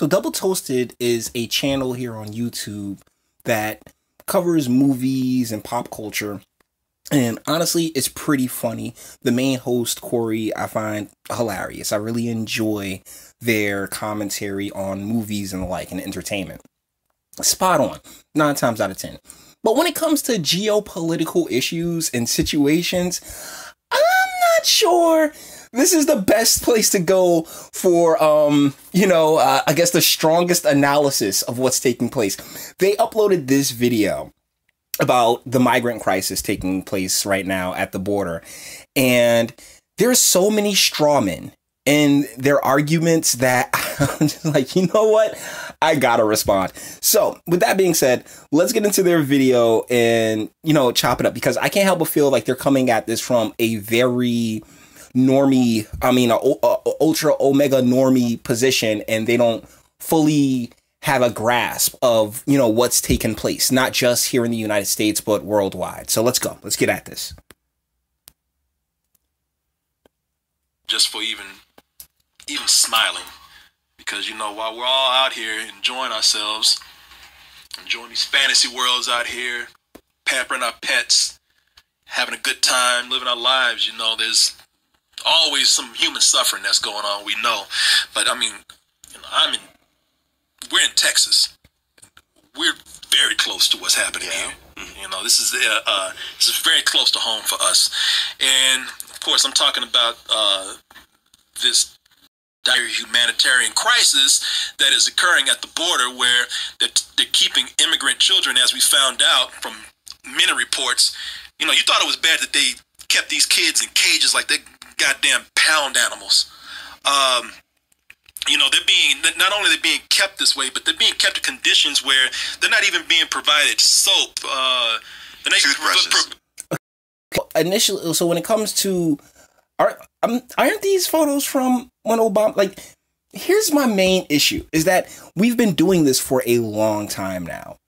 So Double Toasted is a channel here on YouTube that covers movies and pop culture. And honestly, it's pretty funny. The main host, Quarry, I find hilarious. I really enjoy their commentary on movies and the like and entertainment. Spot on, 9 times out of 10. But when it comes to geopolitical issues and situations, I'm not sure this is the best place to go for, I guess the strongest analysis of what's taking place. They uploaded this video about the migrant crisis taking place right now at the border. And there's so many strawmen in their arguments that I'm just like, you know what? I gotta respond. So with that being said, let's get into their video and, chop it up, because I can't help but feel like they're coming at this from a very normie, ultra omega normie position, and they don't fully have a grasp of, what's taken place, not just here in the United States, but worldwide. So let's go. Let's get at this. Just for even smiling, because, while we're all out here enjoying ourselves, enjoying these fantasy worlds out here, pampering our pets, having a good time, living our lives, there's always some human suffering that's going on, we know. But I mean, we're in Texas. We're very close to what's happening here. This is very close to home for us. And of course, I'm talking about this dire humanitarian crisis that is occurring at the border, where they're keeping immigrant children, as we found out from many reports. You thought it was bad that they kept these kids in cages like they're goddamn pound animals. They're being, not only they're being kept this way, but they're being kept in conditions where they're not even being provided soap. Initially, so when it comes to, aren't these photos from when Obama, here's my main issue, is that we've been doing this for a long time now.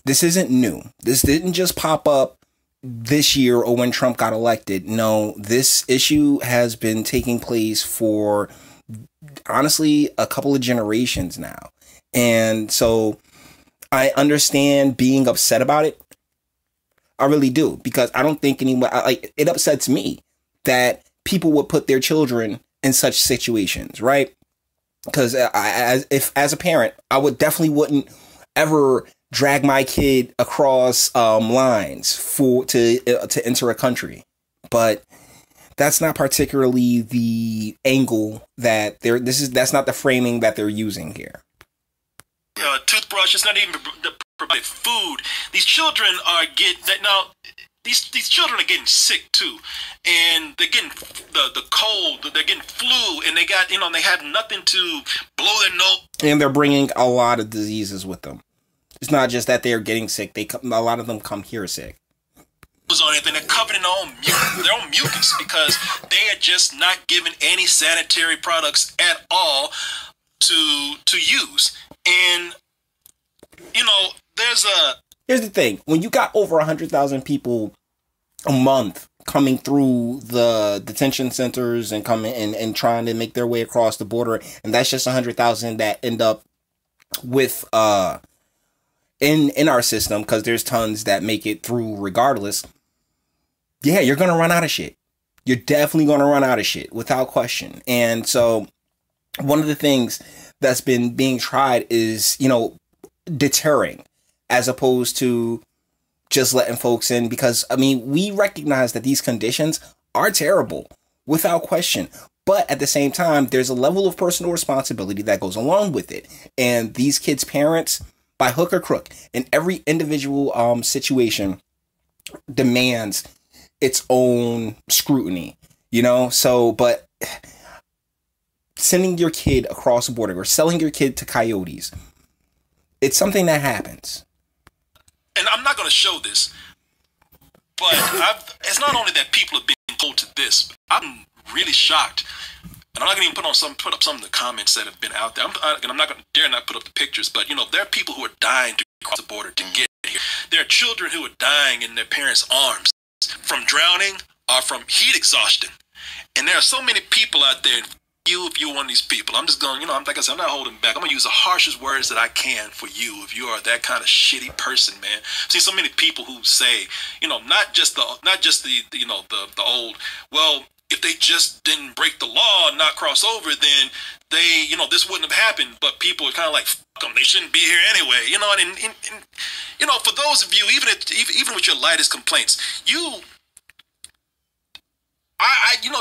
This isn't new. This didn't just pop up this year or when Trump got elected. No, this issue has been taking place for, honestly, a couple of generations now. And so I understand being upset about it. I really do, because I don't think anyone, it upsets me that people would put their children in such situations, right? Because as a parent, I would definitely wouldn't ever drag my kid across lines to enter a country. But that's not particularly the angle that that's not the framing that they're using here. Toothbrush, it's not even provided food. These children are these children are getting sick too, and they're getting the cold, they're getting flu, and they got, they have nothing to blow their nose. And they're bringing a lot of diseases with them. It's not just that they're getting sick. A lot of them come here sick. On anything, they're covered in their own mucus, because they are just not given any sanitary products at all to use. And here's the thing: when you got over 100,000 people a month coming through the detention centers and coming and trying to make their way across the border, and that's just 100,000 that end up with in our system, because there's tons that make it through regardless. Yeah, you're going to run out of shit. You're definitely going to run out of shit without question. And so one of the things that's been being tried is, deterring, as opposed to just letting folks in, because, we recognize that these conditions are terrible without question. But at the same time, there's a level of personal responsibility that goes along with it. And these kids' parents, by hook or crook, in every individual situation, demands its own scrutiny, so, but sending your kid across the border or selling your kid to coyotes, it's something that happens. And I'm not going to show this, but it's not only that people have been told to this. I'm really shocked, and I'm not going to even put up some of the comments that have been out there. I'm not going to dare not put up the pictures, but there are people who are dying to cross the border to get here. There are children who are dying in their parents' arms from drowning or from heat exhaustion. And there are so many people out there, you if you're one of these people. I'm just going, I'm like I said, I'm not holding back. I'm gonna use the harshest words that I can for you if you are that kind of shitty person, man. I've seen so many people who say, not just the the old, well, if they just didn't break the law and not cross over, then they, this wouldn't have happened. But people are kind of like, fuck them, they shouldn't be here anyway, and for those of you, even with your lightest complaints,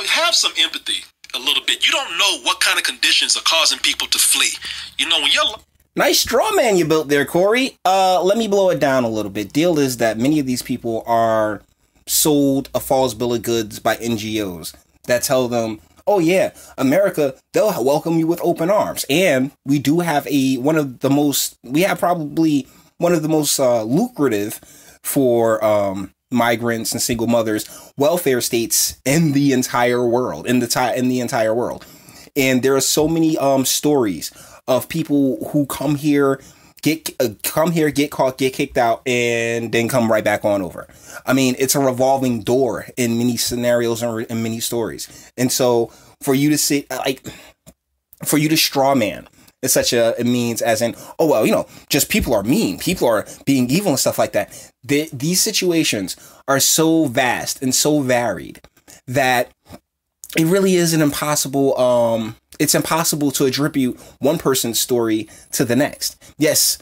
have some empathy a little bit. You don't know what kind of conditions are causing people to flee. When you're... Nice straw man you built there, Corey. Let me blow it down a little bit. Deal is that many of these people are sold a false bill of goods by NGOs that tell them, oh yeah, America, they'll welcome you with open arms. And we do have probably one of the most lucrative for migrants and single mothers welfare states in the entire world, in the entire world. And there are so many stories of people who come here, get caught, get kicked out, and then come right back on over. I mean, it's a revolving door in many scenarios and in many stories. And so for you to say, for you to straw man, it's such it means as in, oh, well, just people are mean, people are being evil and stuff like that. These situations are so vast and so varied that it really is it's impossible to attribute one person's story to the next. Yes,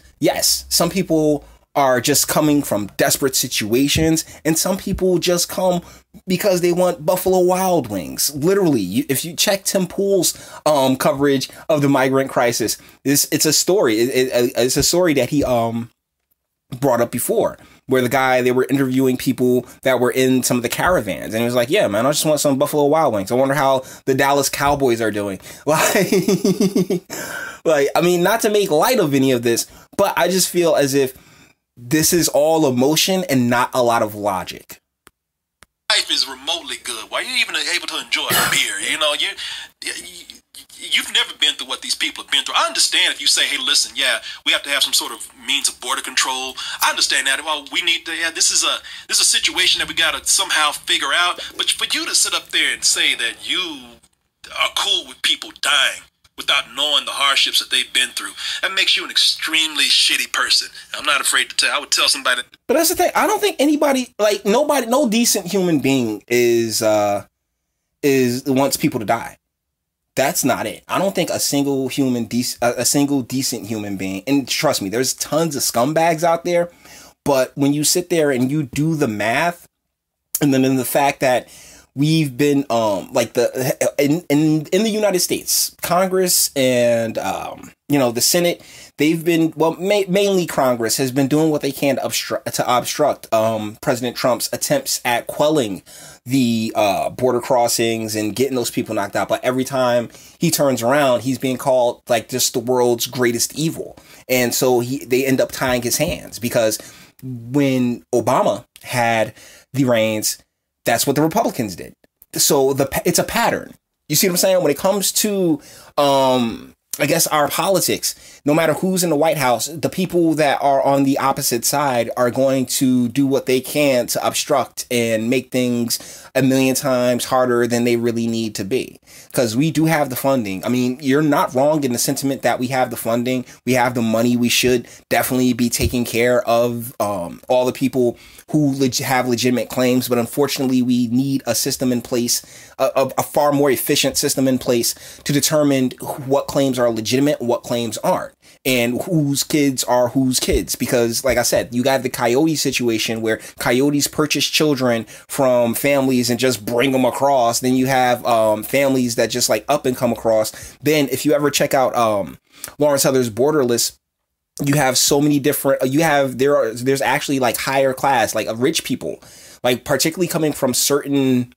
some people are just coming from desperate situations, and some people just come because they want Buffalo Wild Wings. Literally, if you check Tim Pool's coverage of the migrant crisis, it's a story. It's a story that he brought up before, where they were interviewing people that were in some of the caravans, and he was like, yeah, man, I just want some Buffalo Wild Wings. I wonder how the Dallas Cowboys are doing. I mean, not to make light of any of this, but I just feel as if this is all emotion and not a lot of logic. Life is remotely good. Why are you even able to enjoy a beer? You've never been through what these people have been through. I understand if you say, hey, listen, yeah, we have to have some sort of means of border control. I understand that. Well, we need to, this is a situation that we got to somehow figure out. But for you to sit up there and say that you are cool with people dying without knowing the hardships that they've been through, that makes you an extremely shitty person. I'm not afraid to tell. I would tell somebody. But that's the thing. I don't think anybody, no decent human being wants people to die. That's not it. I don't think a single decent human being, and trust me, there's tons of scumbags out there, but when you sit there and you do the math, and then in the fact that we've been in the United States, Congress and the Senate, they've been, mainly Congress has been doing what they can to obstruct President Trump's attempts at quelling the border crossings and getting those people knocked out. But every time he turns around, he's being called like just the world's greatest evil. And so they end up tying his hands, because when Obama had the reins, that's what the Republicans did. So it's a pattern. You see what I'm saying? When it comes to, I guess, our politics, no matter who's in the White House, the people that are on the opposite side are going to do what they can to obstruct and make things a million times harder than they really need to be. Because we do have the funding. I mean, you're not wrong in the sentiment that we have the funding. We have the money. We should definitely be taking care of all the people who have legitimate claims. But unfortunately, we need a system in place, a far more efficient system in place to determine what claims are legitimate, what claims aren't, and whose kids are whose kids. Because like I said, you got the coyote situation where coyotes purchase children from families and just bring them across. Then you have families that just like up and come across. Then if you ever check out Lawrence Heather's Borderless, you have so many different, there's actually like higher class, like rich people, like particularly coming from certain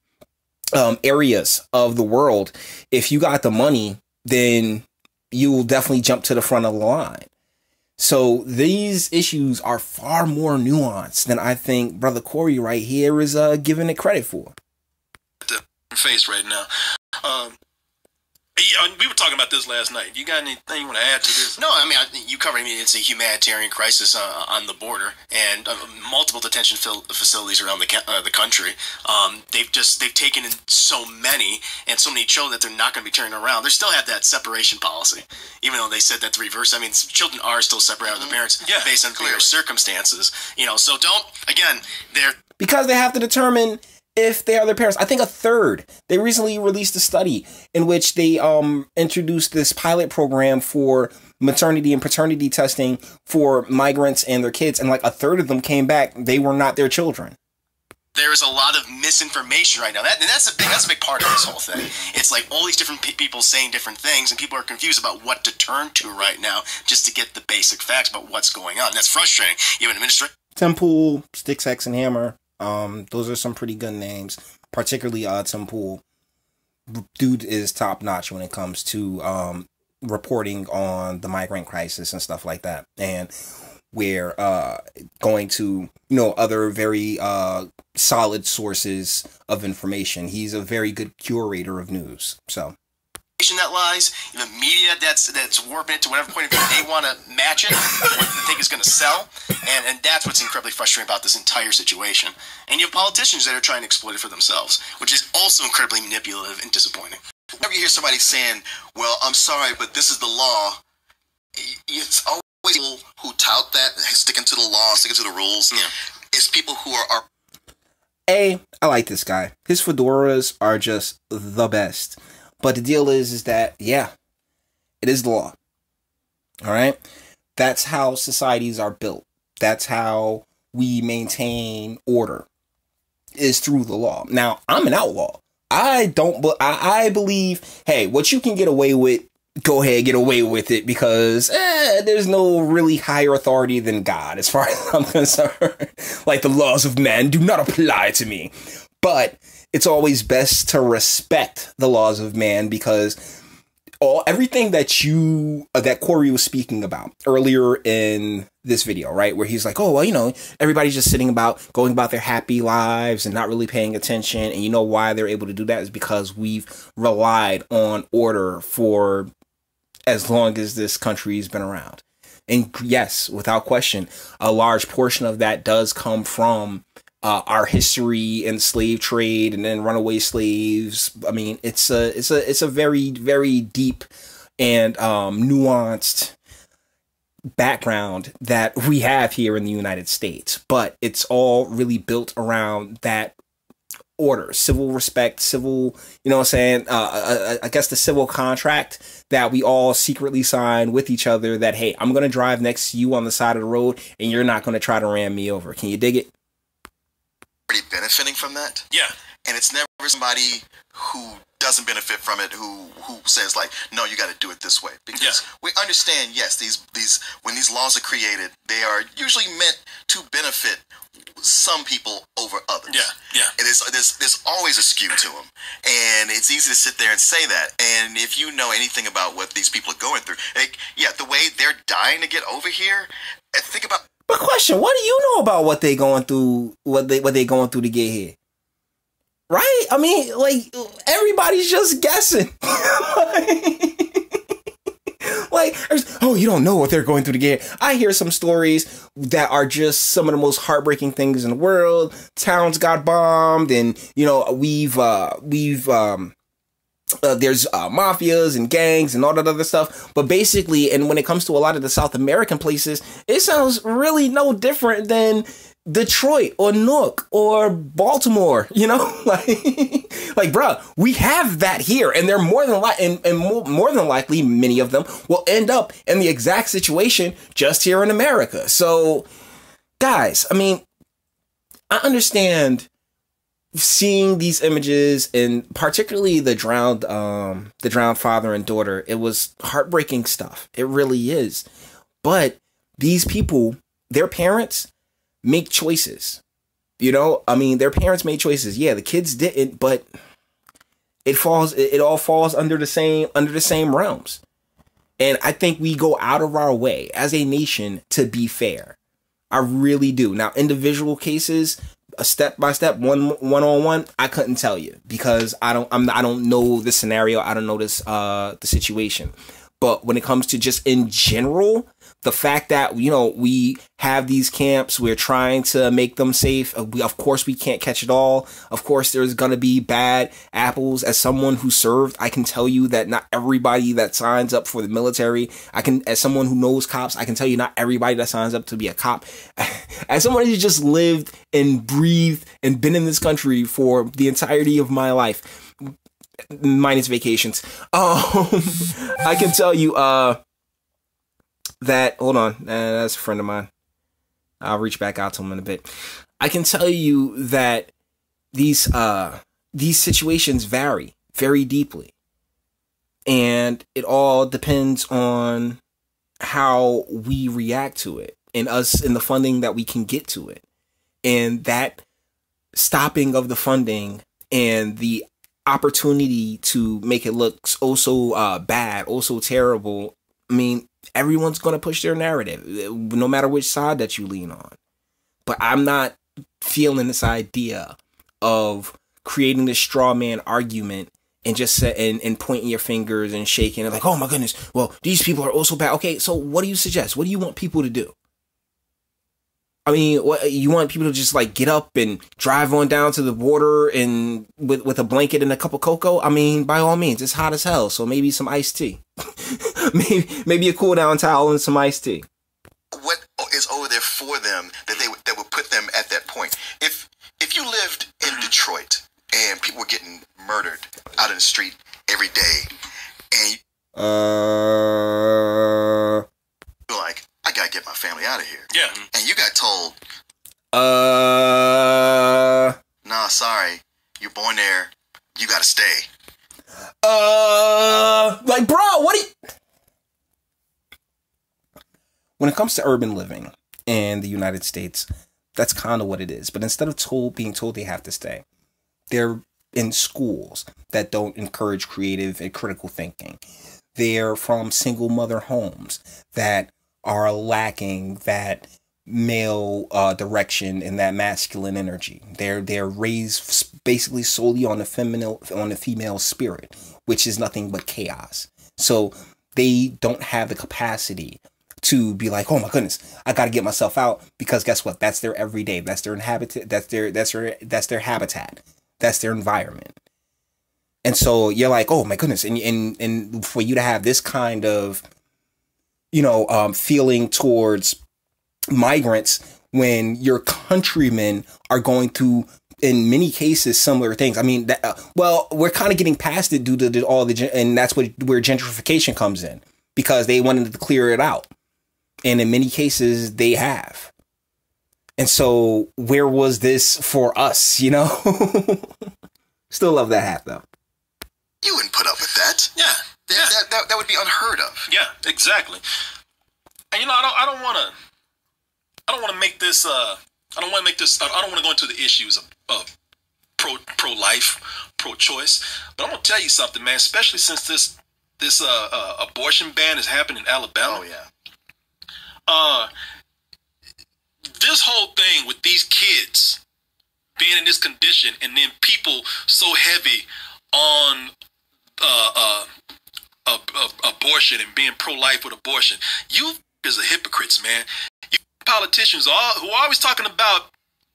areas of the world. If you got the money, then you will definitely jump to the front of the line. So these issues are far more nuanced than I think Brother Quarry right here is giving it credit for. Face right now. Yeah, we were talking about this last night. You got anything you want to add to this? No, I mean, you covered. I mean, it's a humanitarian crisis on the border, and multiple detention facilities around the country. They've taken in so many and so many children that they're not going to be turning around. They still have that separation policy, even though they said that the reverse. I mean, children are still separated from their parents based on clear circumstances. You know, so they're because they have to determine if they are their parents. I think a third. They recently released a study in which they introduced this pilot program for maternity and paternity testing for migrants and their kids, and like a third of them came back. They were not their children. There is a lot of misinformation right now. That's a big part of this whole thing. It's like all these different people saying different things, and people are confused about what to turn to right now just to get the basic facts about what's going on. And that's frustrating. You have an administration. Tim Pool, Sticks, X, and Hammer. Those are some pretty good names, particularly Tim Pool. Dude is top notch when it comes to reporting on the migrant crisis and stuff like that. And we're going to, other very solid sources of information. He's a very good curator of news. So that lies, the media that's warping it to whatever point of view they want to match it, what they think is going to sell, and that's what's incredibly frustrating about this entire situation. And you have politicians that are trying to exploit it for themselves, which is also incredibly manipulative and disappointing. Whenever you hear somebody saying, well, I'm sorry, but this is the law, it's always people who tout that, sticking to the law, sticking to the rules. Yeah. It's people who are... I like this guy. His fedoras are just the best. But the deal is that, yeah, it is the law. All right? That's how societies are built. That's how we maintain order, is through the law. Now, I'm an outlaw. I believe, hey, what you can get away with, go ahead, get away with it, because there's no really higher authority than God, as far as I'm concerned. Like, the laws of man do not apply to me. But it's always best to respect the laws of man, because everything that Quarry was speaking about earlier in this video, right, where he's like, oh, well, everybody's just going about their happy lives and not really paying attention. And you know why they're able to do that is because we've relied on order for as long as this country's been around. And yes, without question, a large portion of that does come from our history and slave trade and then runaway slaves. I mean, it's a very, very deep and nuanced background that we have here in the United States, but it's all really built around that order, civil respect, civil, I guess the civil contract that we all secretly sign with each other that, hey, I'm going to drive next to you on the side of the road and you're not going to try to ram me over. Can you dig it? Benefiting from that. Yeah. And it's never somebody who doesn't benefit from it who says like, no, you got to do it this way, because we understand, yes, these when these laws are created, they are usually meant to benefit some people over others. Yeah. And there's always a skew to them, and it's easy to sit there and say that. And if you know anything about what these people are going through, like, the way they're dying to get over here, think about. But question, what do you know about what they going through, what they going through to get here? Right? I mean, like, everybody's just guessing. Like, oh, you don't know what they're going through to get here. I hear some stories that are just some of the most heartbreaking things in the world. Towns got bombed, and, there's mafias and gangs and all that other stuff. But basically, and when it comes to a lot of the South American places, it sounds really no different than Detroit or Newark or Baltimore, like, bruh, we have that here, and they're more than likely, many of them will end up in the exact situation just here in America. So, guys, I mean, I understand seeing these images, and particularly the drowned father and daughter. It was heartbreaking stuff. It really is. But these people, their parents, make choices. I mean, their parents made choices. Yeah, the kids didn't, but it all falls under the same realms. And I think we go out of our way as a nation to be fair. I really do. Now, individual cases, a step by step, one on one, I couldn't tell you because I don't know the scenario. I don't know the situation. But when it comes to just in general, the fact that, we have these camps, we're trying to make them safe. Of course, we can't catch it all. Of course, there's going to be bad apples. As someone who served, I can tell you that not everybody that signs up for the military, as someone who knows cops, I can tell you not everybody that signs up to be a cop. As someone who just lived and breathed and been in this country for the entirety of my life, minus vacations, I can tell you, that, hold on, that's a friend of mine. I'll reach back out to him in a bit. I can tell you that these situations vary very deeply. And it all depends on how we react to it and us and the funding that we can get to it. And that stopping of the funding and the opportunity to make it look so bad, so terrible. I mean, everyone's going to push their narrative, no matter which side that you lean on. But I'm not feeling this idea of creating this straw man argument and just and pointing your fingers and shaking and like, oh my goodness, well, these people are also bad. Okay, so what do you suggest? What do you want people to do? I mean, what, you want people to just like get up and drive on down to the border and with a blanket and a cup of cocoa? I mean, by all means, it's hot as hell. So maybe some iced tea, maybe a cool down towel and some iced tea. What is over there for them that would put them at that point? If you lived in Detroit and people were getting murdered out in the street every day, and you're like, I gotta get my family out of here. Yeah. And you got told, nah, sorry, you're born there, you gotta stay. Like, bro, what do you... When it comes to urban living in the United States, that's kind of what it is. But instead of being told they have to stay, they're in schools that don't encourage creative and critical thinking. They're from single mother homes that are lacking that male direction and that masculine energy. They're raised basically solely on the female spirit, which is nothing but chaos. So they don't have the capacity to be like, oh my goodness, I got to get myself out, because guess what? That's their everyday. That's their habitat. That's their habitat. That's their environment. And so you're like, oh my goodness, and for you to have this kind of feeling towards migrants when your countrymen are going through, in many cases, similar things. I mean, we're kind of getting past it due to all and that's where gentrification comes in, because they wanted to clear it out. And in many cases, they have. And so where was this for us, Still love that hat, though. You wouldn't put up with that. Yeah. That would be unheard of. Yeah, exactly. And I don't want to make this. I don't want to go into the issues of pro life, pro choice. But I'm gonna tell you something, man. Especially since this abortion ban has happened in Alabama. Oh yeah. This whole thing with these kids being in this condition, and then people so heavy on abortion and being pro-life with abortion. You is a hypocrites, man. You politicians who are always talking about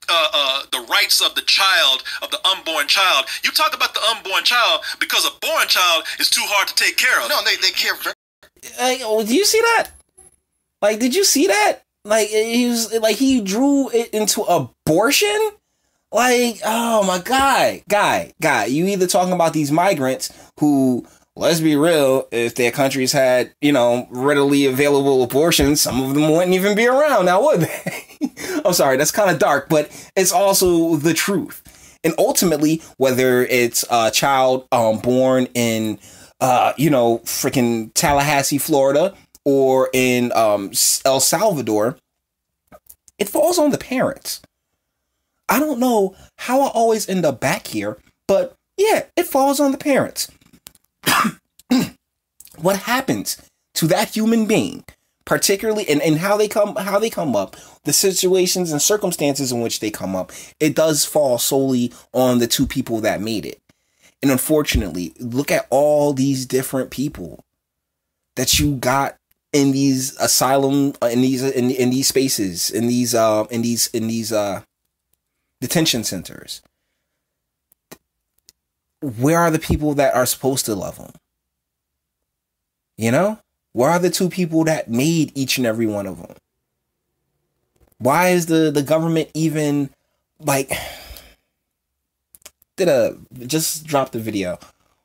the rights of the child, of the unborn child. You talk about the unborn child because a born child is too hard to take care of. No, they care very... Do you see that? Like, did you see that? Like, he drew it into abortion? Like, oh my guy, you either talking about these migrants who, let's be real, if their countries had, readily available abortions, some of them wouldn't even be around now, would they? I'm sorry, that's kind of dark, but it's also the truth. And ultimately, whether it's a child born in, freaking Tallahassee, Florida, or in El Salvador, it falls on the parents. I don't know how I always end up back here, but yeah, it falls on the parents. What happens to that human being particularly and how they come up, the situations and circumstances in which they come up, it does fall solely on the two people that made it. And unfortunately, look at all these different people that you got in these asylum, in these spaces, in these detention centers. Where are the people that are supposed to love them? You know, where are the two people that made each and every one of them? Why is the government even like? Just dropped the video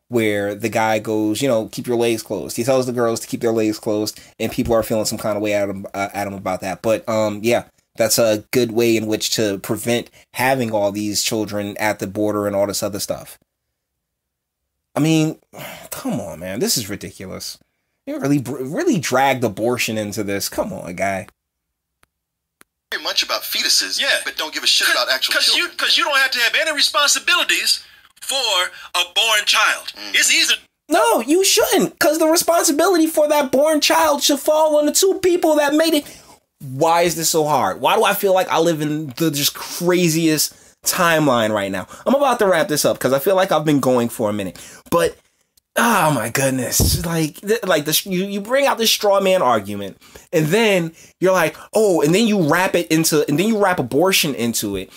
where the guy goes, you know, keep your legs closed. He tells the girls to keep their legs closed, and people are feeling some kind of way at him about that. But yeah, that's a good way in which to prevent having all these children at the border and all this other stuff. I mean, come on, man, this is ridiculous. You really dragged abortion into this. Come on, guy. Very much about fetuses, yeah, but don't give a shit about actual children. Because you don't have to have any responsibilities for a born child. It's easy. No, you shouldn't, because the responsibility for that born child should fall on the two people that made it. Why is this so hard? Why do I feel like I live in the just craziest timeline right now? I'm about to wrap this up because I feel like I've been going for a minute, but oh my goodness, like this, you bring out this straw man argument, and then you're like, oh, and then you wrap abortion into it.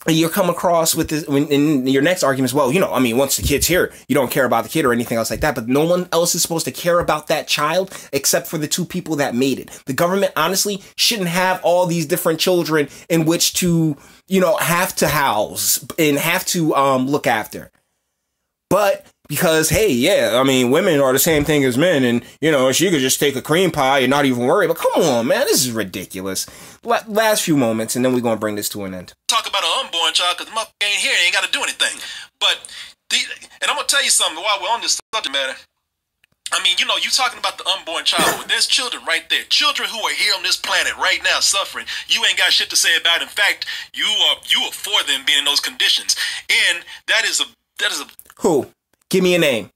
And you come across with this in your next argument is, well, you know, I mean, once the kid's here, you don't care about the kid or anything else like that. But no one else is supposed to care about that child except for the two people that made it. The government, honestly, shouldn't have all these different children in which to, you know, have to house and have to look after. But because, hey, yeah, I mean, women are the same thing as men, and, you know, she could just take a cream pie and not even worry. But come on, man, this is ridiculous. Last few moments, and then we're going to bring this to an end. Talk about an unborn child, because the motherfucker ain't here, ain't got to do anything. But, and I'm going to tell you something while we're on this subject matter. I mean, you know, you talking about the unborn child, but there's children right there. Children who are here on this planet right now suffering. You ain't got shit to say about it. In fact, you are for them being in those conditions. And that is a... Who? Give me a name.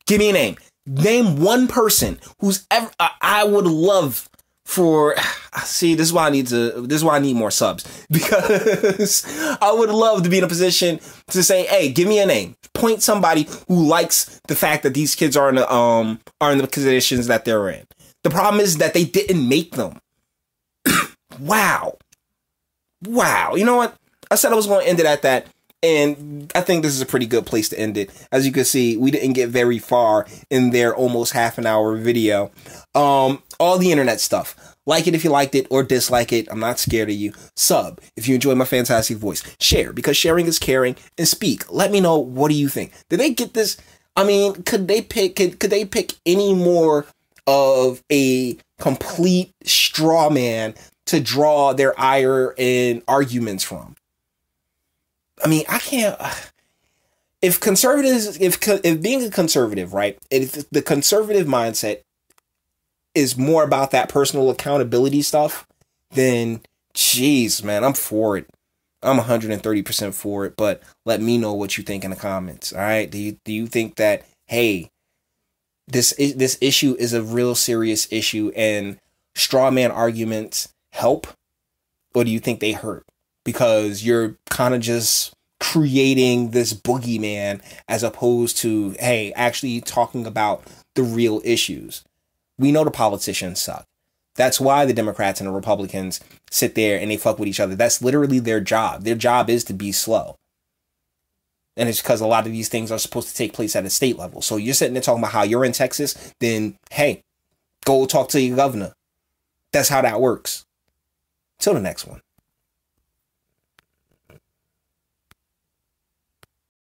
Give me a name. Name one person who's ever. I would love for. See, this is why I need more subs, because I would love to be in a position to say, hey, give me a name. Point somebody who likes the fact that these kids are in the conditions that they're in. The problem is that they didn't make them. Wow. You know what? I said I was going to end it at that. And I think this is a pretty good place to end it. As you can see, we didn't get very far in their almost half an hour video. All the internet stuff. Like it if you liked it, or dislike it. I'm not scared of you. Sub if you enjoy my fantastic voice. Share, because sharing is caring. And speak. Let me know, what do you think? Did they get this? I mean, could they pick any more of a complete straw man to draw their ire and arguments from? I mean, I can't. If conservatives, if being a conservative, right? If the conservative mindset is more about that personal accountability stuff, then, jeez, man, I'm for it. I'm 130% for it. But let me know what you think in the comments. All right? Do you think that, hey, this issue is a real serious issue and straw man arguments help, or do you think they hurt? Because you're kind of just creating this boogeyman as opposed to, hey, actually talking about the real issues. We know the politicians suck. That's why the Democrats and the Republicans sit there and they fuck with each other. That's literally their job. Their job is to be slow. And it's because a lot of these things are supposed to take place at a state level. So you're sitting there talking about how you're in Texas, then, hey, go talk to your governor. That's how that works. Till the next one.